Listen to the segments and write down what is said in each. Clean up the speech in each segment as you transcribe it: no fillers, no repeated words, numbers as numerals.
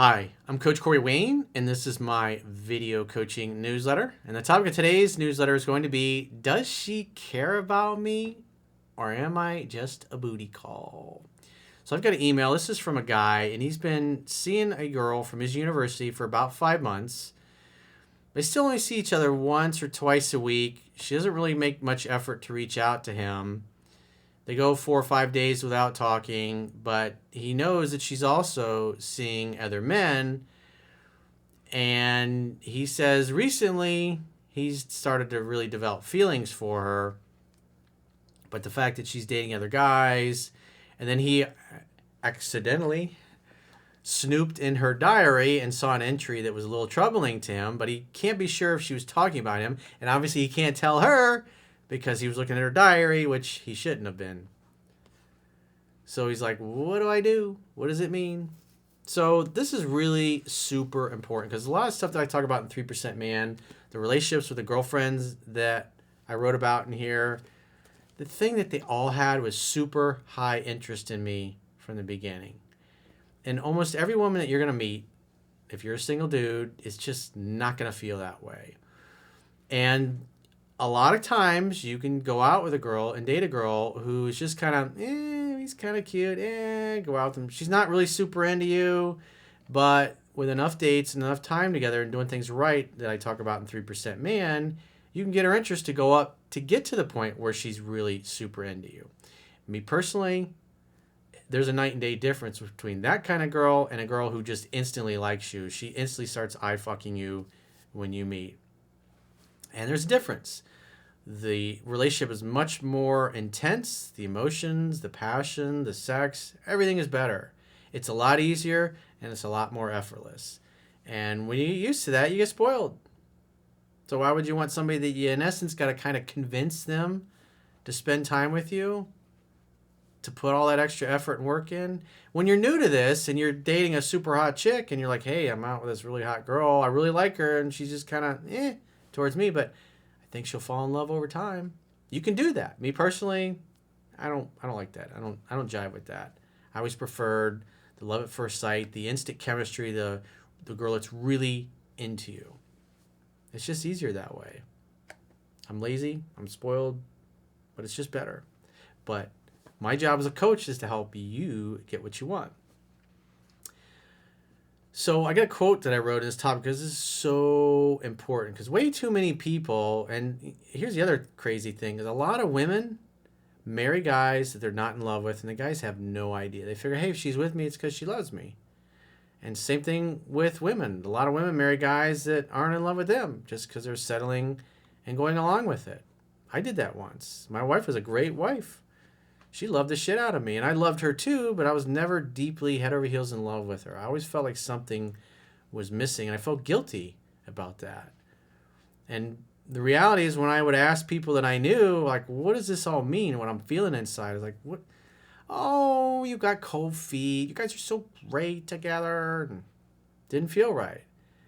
Hi, I'm Coach Corey Wayne, and this is my video coaching newsletter. And the topic of today's newsletter is going to be, does she care about me, or am I just a booty call? So I've got an email. This is from a guy, and he's been seeing a girl from his university for about 5 months. They still only see each other once or twice a week. She doesn't really make much effort to reach out to him. They go 4 or 5 days without talking, but he knows that she's also seeing other men. And he says recently he's started to really develop feelings for her. But the fact that she's dating other guys, and then he accidentally snooped in her diary and saw an entry that was a little troubling to him, but he can't be sure if she was talking about him. And obviously he can't tell her because he was looking at her diary, which he shouldn't have been. So he's like, what do I do? What does it mean? So this is really super important because a lot of stuff that I talk about in 3% Man, the relationships with the girlfriends that I wrote about in here, the thing that they all had was super high interest in me from the beginning. And almost every woman that you're going to meet, if you're a single dude, is just not going to feel that way. And a lot of times you can go out with a girl and date a girl who is just kind of, he's kind of cute, go out with him. She's not really super into you, but with enough dates and enough time together and doing things right that I talk about in 3% Man, you can get her interest to go up to get to the point where she's really super into you. Me personally, there's a night and day difference between that kind of girl and a girl who just instantly likes you. She instantly starts eye-fucking you when you meet. And there's a difference. The relationship is much more intense. The emotions, the passion, the sex, everything is better. It's a lot easier and it's a lot more effortless. And when you get used to that, you get spoiled. So why would you want somebody that you, in essence, got to kind of convince them to spend time with you, to put all that extra effort and work in? When you're new to this and you're dating a super hot chick and you're like, hey, I'm out with this really hot girl. I really like her and she's just kind of towards me, but I think she'll fall in love over time. You can do that. Me personally, I don't like that. I don't jive with that. I always preferred the love at first sight, the instant chemistry, the girl that's really into you. It's just easier that way. I'm lazy, I'm spoiled, but it's just better. But my job as a coach is to help you get what you want. So I got a quote that I wrote in this topic because this is so important, because way too many people, and here's the other crazy thing, is a lot of women marry guys that they're not in love with, and the guys have no idea. They figure, hey, if she's with me, it's because she loves me. And same thing with women. A lot of women marry guys that aren't in love with them just because they're settling and going along with it. I did that once. My wife was a great wife. She loved the shit out of me, and I loved her too, but I was never deeply head over heels in love with her. I always felt like something was missing, and I felt guilty about that. And the reality is, when I would ask people that I knew, like, what does this all mean, what I'm feeling inside? I was like, what? Oh, you got cold feet. You guys are so great together. And didn't feel right.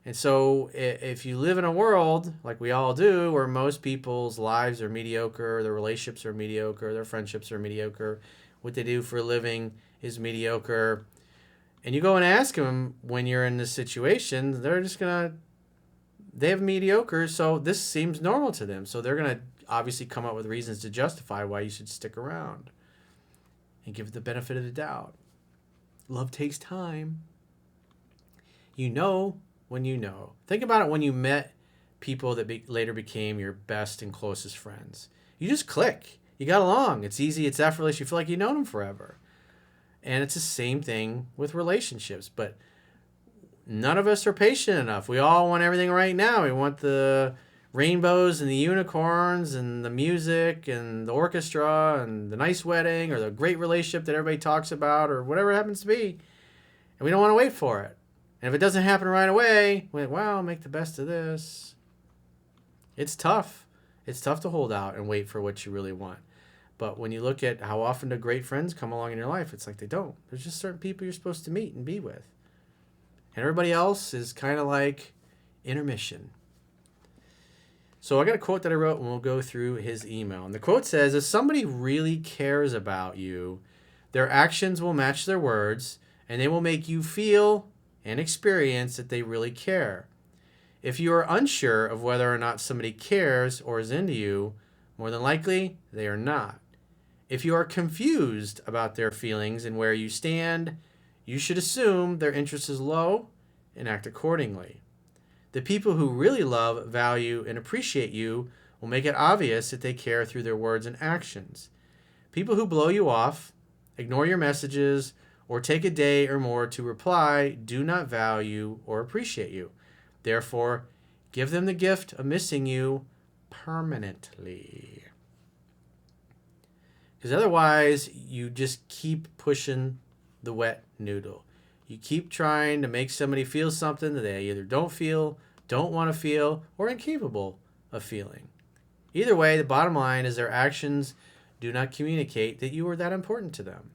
And so if you live in a world, like we all do, where most people's lives are mediocre, their relationships are mediocre, their friendships are mediocre, what they do for a living is mediocre, and you go and ask them when you're in this situation, they're just going to, they have mediocre, so this seems normal to them. So they're going to obviously come up with reasons to justify why you should stick around and give it the benefit of the doubt. Love takes time. You know when you know. Think about it when you met people that later became your best and closest friends. You just click. You got along. It's easy. It's effortless. You feel like you've known them forever. And it's the same thing with relationships. But none of us are patient enough. We all want everything right now. We want the rainbows and the unicorns and the music and the orchestra and the nice wedding or the great relationship that everybody talks about or whatever it happens to be. And we don't want to wait for it. And if it doesn't happen right away, we're like, wow, I'll make the best of this. It's tough. It's tough to hold out and wait for what you really want. But when you look at how often do great friends come along in your life, it's like they don't. There's just certain people you're supposed to meet and be with. And everybody else is kind of like intermission. So I got a quote that I wrote, and we'll go through his email. And the quote says, if somebody really cares about you, their actions will match their words, and they will make you feel and experience that they really care. If you are unsure of whether or not somebody cares or is into you, more than likely they are not. If you are confused about their feelings and where you stand, you should assume their interest is low and act accordingly. The people who really love, value, and appreciate you will make it obvious that they care through their words and actions. People who blow you off, ignore your messages, or take a day or more to reply do not value or appreciate you. Therefore, give them the gift of missing you permanently. Because otherwise, you just keep pushing the wet noodle. You keep trying to make somebody feel something that they either don't feel, don't want to feel, or incapable of feeling. Either way, the bottom line is their actions do not communicate that you are that important to them.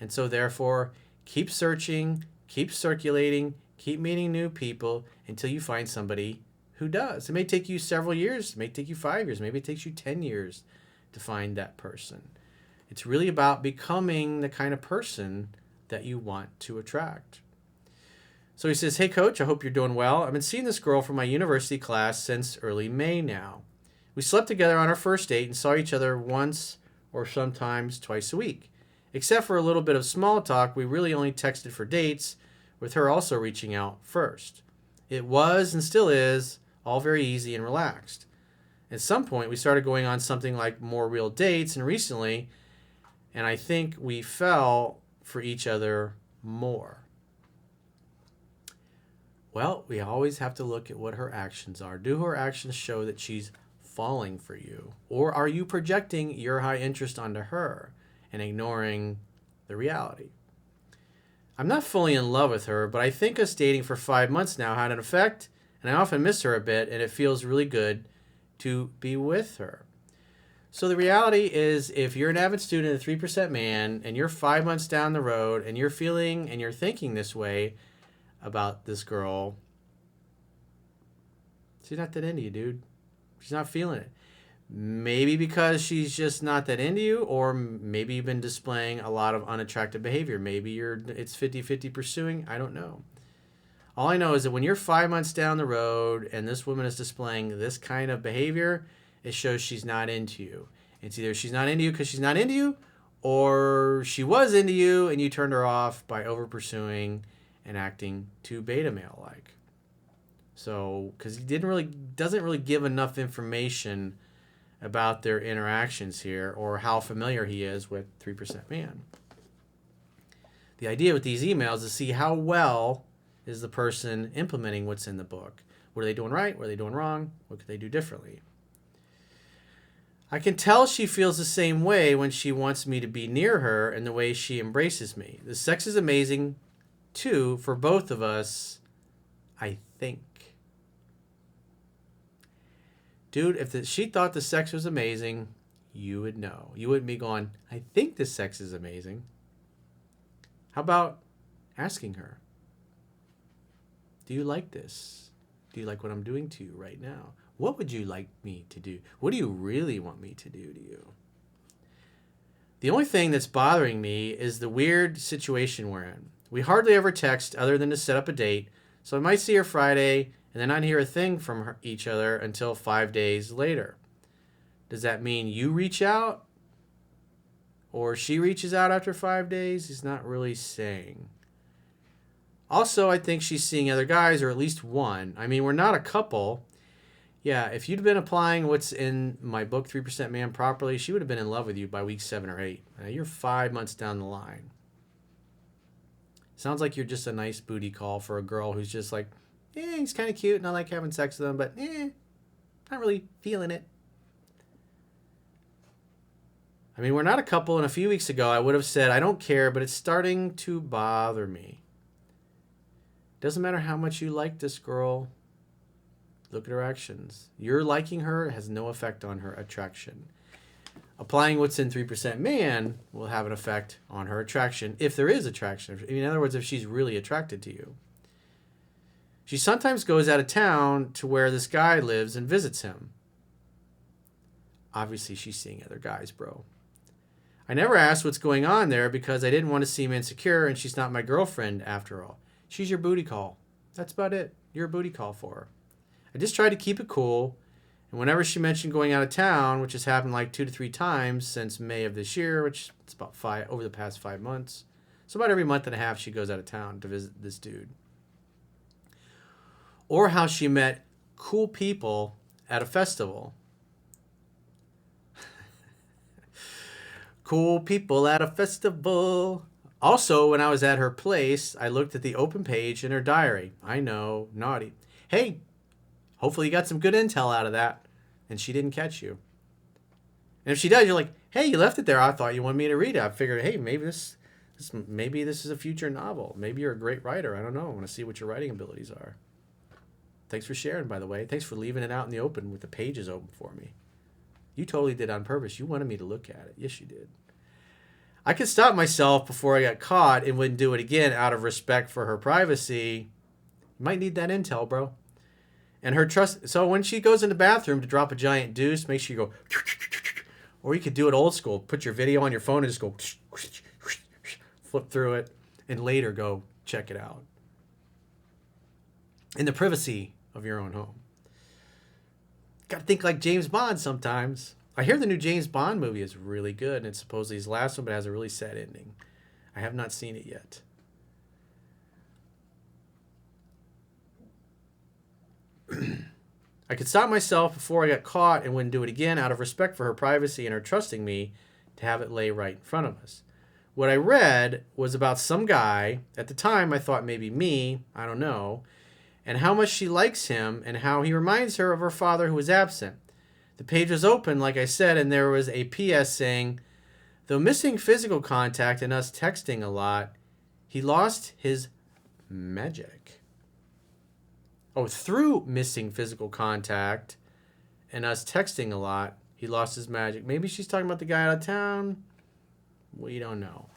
And so therefore, keep searching, keep circulating, keep meeting new people until you find somebody who does. It may take you several years, it may take you 5 years, maybe it takes you 10 years to find that person. It's really about becoming the kind of person that you want to attract. So he says, "Hey coach, I hope you're doing well. I've been seeing this girl from my university class since early May now. We slept together on our first date and saw each other once or sometimes twice a week. Except for a little bit of small talk, we really only texted for dates, with her also reaching out first. It was and still is all very easy and relaxed. At some point, we started going on something like more real dates, and recently, and I think we fell for each other more." Well, we always have to look at what her actions are. Do her actions show that she's falling for you? Or are you projecting your high interest onto her and ignoring the reality? I'm not fully in love with her, but I think us dating for 5 months now had an effect, and I often miss her a bit, and it feels really good to be with her. So the reality is, if you're an avid student of the 3% Man and you're 5 months down the road and you're feeling and you're thinking this way about this girl, she's not that into you, dude. She's not feeling it. Maybe because she's just not that into you, or maybe you've been displaying a lot of unattractive behavior. Maybe it's 50-50 pursuing. I don't know. All I know is that when you're 5 months down the road and this woman is displaying this kind of behavior, it shows she's not into you. It's either she's not into you because she's not into you, or she was into you and you turned her off by over pursuing and acting too beta male like. So, because he doesn't really give enough information about their interactions here or how familiar he is with 3% Man. The idea with these emails is to see how well is the person implementing what's in the book. What are they doing right? What are they doing wrong? What could they do differently? I can tell she feels the same way when she wants me to be near her and the way she embraces me. The sex is amazing, too, for both of us, I think. Dude, if she thought the sex was amazing, you would know. You wouldn't be going, I think the sex is amazing. How about asking her, do you like this? Do you like what I'm doing to you right now? What would you like me to do? What do you really want me to do to you? The only thing that's bothering me is the weird situation we're in. We hardly ever text other than to set up a date, so I might see her Friday and then not hear a thing from each other until 5 days later. Does that mean you reach out? Or she reaches out after 5 days? He's not really saying. Also, I think she's seeing other guys, or at least one. I mean, we're not a couple. Yeah, if you'd been applying what's in my book, 3% Man, properly, she would have been in love with you by week 7 or 8. You're 5 months down the line. Sounds like you're just a nice booty call for a girl who's just like, he's kind of cute and I like having sex with him, but not really feeling it. I mean, we're not a couple, and a few weeks ago I would have said, I don't care, but it's starting to bother me. Doesn't matter how much you like this girl. Look at her actions. Your liking her has no effect on her attraction. Applying what's in 3% Man will have an effect on her attraction, if there is attraction. In other words, if she's really attracted to you. She sometimes goes out of town to where this guy lives and visits him. Obviously, she's seeing other guys, bro. I never asked what's going on there because I didn't want to seem insecure, and she's not my girlfriend after all. She's your booty call. That's about it. You're a booty call for her. I just tried to keep it cool. And whenever she mentioned going out of town, which has happened like 2 to 3 times since May of this year, which is about 5 over the past 5 months. So about every month and a half she goes out of town to visit this dude. Or how she met cool people at a festival. Cool people at a festival. Also, when I was at her place, I looked at the open page in her diary. I know, naughty. Hey, hopefully you got some good intel out of that. And she didn't catch you. And if she does, you're like, hey, you left it there. I thought you wanted me to read it. I figured, hey, maybe this is a future novel. Maybe you're a great writer. I don't know. I want to see what your writing abilities are. Thanks for sharing, by the way. Thanks for leaving it out in the open with the pages open for me. You totally did on purpose. You wanted me to look at it. Yes, you did. I could stop myself before I got caught and wouldn't do it again out of respect for her privacy. You might need that intel, bro. And her trust. So when she goes in the bathroom to drop a giant deuce, make sure you go. Or you could do it old school. Put your video on your phone and just go flip through it and later go check it out. In the privacy of your own home. Got to think like James Bond sometimes. I hear the new James Bond movie is really good, and it's supposedly his last one, but it has a really sad ending. I have not seen it yet. I could stop myself before I got caught and wouldn't do it again out of respect for her privacy and her trusting me to have it lay right in front of us. What I read was about some guy. At the time, I thought maybe me. I don't know. And how much she likes him and how he reminds her of her father who was absent. The page was open, like I said, and there was a PS saying, though missing physical contact and us texting a lot, he lost his magic. Oh, through missing physical contact and us texting a lot, he lost his magic. Maybe she's talking about the guy out of town. We don't know.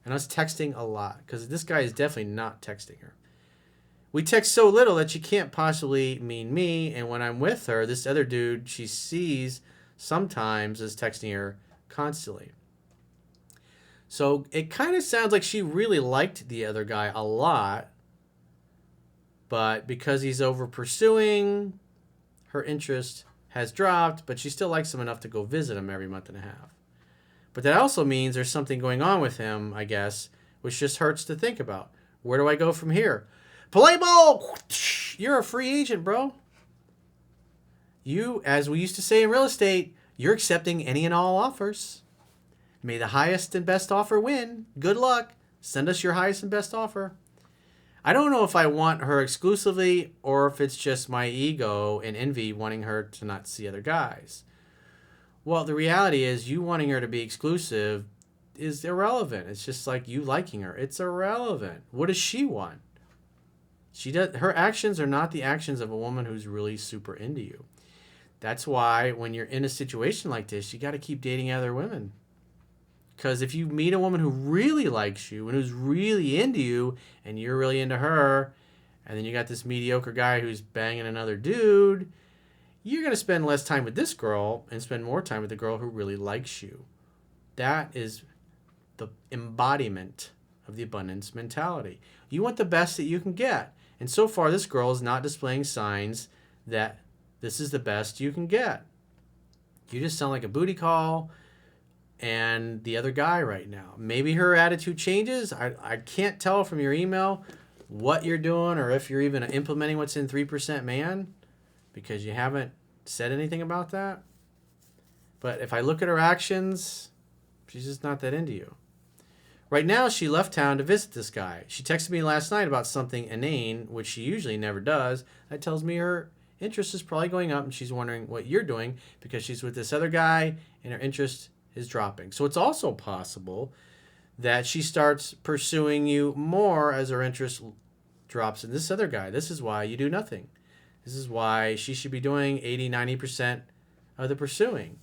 And us texting a lot, because this guy is definitely not texting her. We text so little that she can't possibly mean me, and when I'm with her, this other dude she sees sometimes is texting her constantly. So it kind of sounds like she really liked the other guy a lot, but because he's over pursuing, her interest has dropped, but she still likes him enough to go visit him every month and a half. But that also means there's something going on with him, I guess, which just hurts to think about. Where do I go from here? Play ball! You're a free agent, bro. You, as we used to say in real estate, you're accepting any and all offers. May the highest and best offer win. Good luck. Send us your highest and best offer. I don't know if I want her exclusively or if it's just my ego and envy wanting her to not see other guys. Well, the reality is you wanting her to be exclusive is irrelevant. It's just like you liking her. It's irrelevant. What does she want? Her actions are not the actions of a woman who's really super into you. That's why when you're in a situation like this, you got to keep dating other women. Because if you meet a woman who really likes you and who's really into you and you're really into her, and then you got this mediocre guy who's banging another dude, you're going to spend less time with this girl and spend more time with the girl who really likes you. That is the embodiment of the abundance mentality. You want the best that you can get. And so far, this girl is not displaying signs that this is the best you can get. You just sound like a booty call and the other guy right now. Maybe her attitude changes. I can't tell from your email what you're doing or if you're even implementing what's in 3% Man because you haven't said anything about that. But if I look at her actions, she's just not that into you. Right now, she left town to visit this guy. She texted me last night about something inane, which she usually never does. That tells me her interest is probably going up, and she's wondering what you're doing because she's with this other guy, and her interest is dropping. So it's also possible that she starts pursuing you more as her interest drops in this other guy. This is why you do nothing. This is why she should be doing 80, 90% of the pursuing.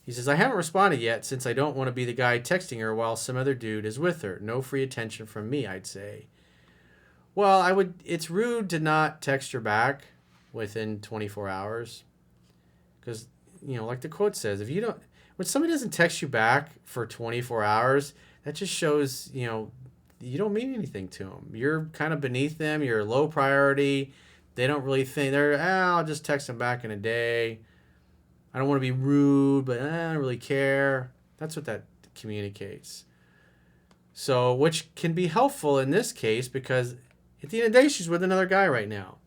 He says, I haven't responded yet since I don't want to be the guy texting her while some other dude is with her. No free attention from me, I'd say. Well, it's rude to not text her back within 24 hours. Because, like the quote says, when somebody doesn't text you back for 24 hours, that just shows, you don't mean anything to them. You're kind of beneath them. You're low priority. They don't really think I'll just text them back in a day. I don't want to be rude, but I don't really care. That's what that communicates. So, which can be helpful in this case because at the end of the day, she's with another guy right now.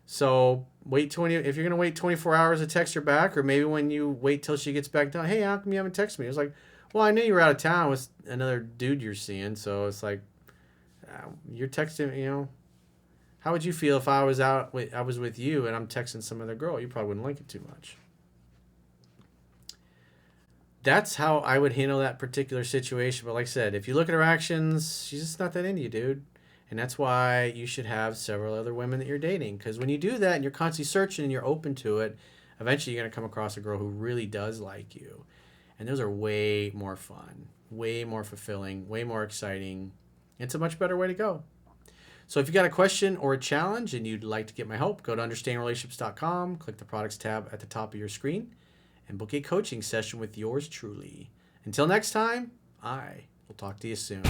So if you're gonna wait 24 hours to text her back, or maybe when you wait till she gets back down, hey, how come you haven't texted me? It's like, well, I knew you were out of town with another dude you're seeing, so it's like, you're texting. How would you feel if I was with you and I'm texting some other girl? You probably wouldn't like it too much. That's how I would handle that particular situation. But like I said, if you look at her actions, she's just not that into you, dude. And that's why you should have several other women that you're dating. Because when you do that and you're constantly searching and you're open to it, eventually you're going to come across a girl who really does like you. And those are way more fun, way more fulfilling, way more exciting. It's a much better way to go. So if you got a question or a challenge and you'd like to get my help, go to understandingrelationships.com, click the products tab at the top of your screen, and book a coaching session with yours truly. Until next time, I will talk to you soon.